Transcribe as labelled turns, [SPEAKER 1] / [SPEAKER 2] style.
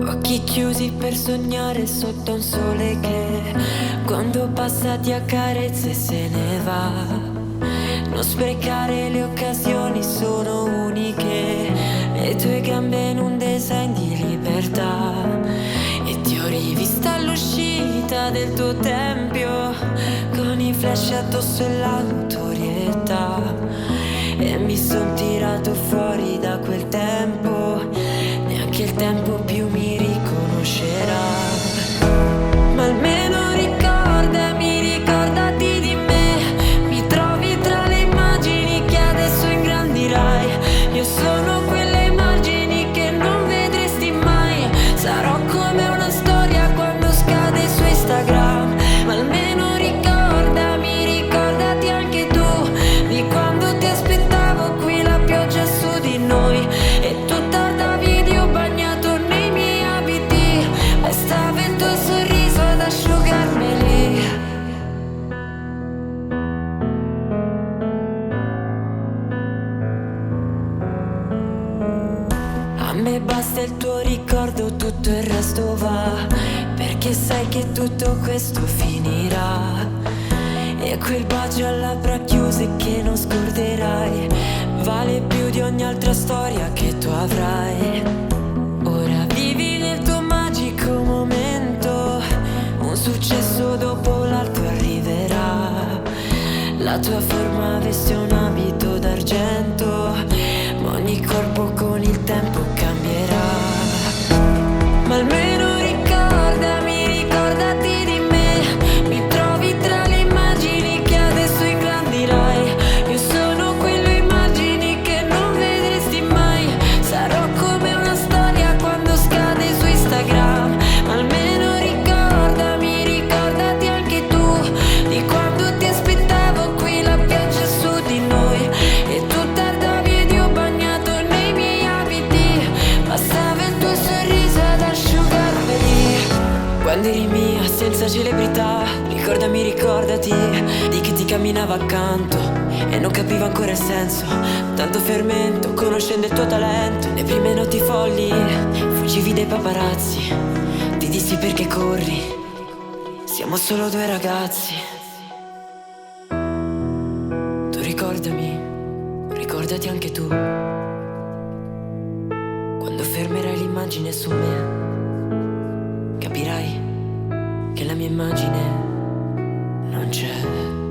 [SPEAKER 1] Occhi chiusi per sognare sotto un sole che quando passa ti accarezza e se ne va. Non sprecare le occasioni, sono uniche. Le tue gambe in un design di libertà. E ti ho rivista all'uscita del tuo tempio, con i flash addosso e la notorietà. E mi son tirato fuori da quel tempo, neanche il tempo più mi riconoscerà. Ma almeno ricordati di me. Mi trovi tra le immagini che adesso ingrandirai. Io sono quelle immagini che non vedresti mai. Sarò come una storia quando scade su Instagram. Ma almeno ricordati anche tu di quando ti aspettavo qui la pioggia su di noi. E tu tardavi ed io bagnato nei miei abiti. Bastava il tuo sorriso ad asciugarmeli. A me basta il tuo ricordo, tutto il resto va, perché sai che tutto questo finirà. E quel bacio a labbra chiuse che non scorderai vale più di ogni altra storia che tu avrai. Ora vivi nel tuo magico momento, un successo dopo l'altro arriverà. La tua forma veste un abito d'argento, ma ogni corpo con il tempo cambierà. Ma almeno ricordati di me. Mi trovi tra le immagini che adesso ingrandirai. Io sono quelle immagini che non vedresti mai. Sarò come una storia quando scade su Instagram. Ma almeno ricordati anche tu di quando ti aspettavo qui la pioggia su di noi. E tu tardavi ed io bagnato nei miei abiti. Passava il tuo sorriso ad asciugarmeli. Quando eri mia senza celebrità, ricordati di chi ti camminava accanto e non capiva ancora il senso. Tanto fermento conoscendo il tuo talento. Le prime notti folli, fuggivi dai paparazzi. Ti dissi perché corri, siamo solo due ragazzi. Tu ricordati anche tu, quando fermerai l'immagine su me, capirai che la mia immagine non c'è.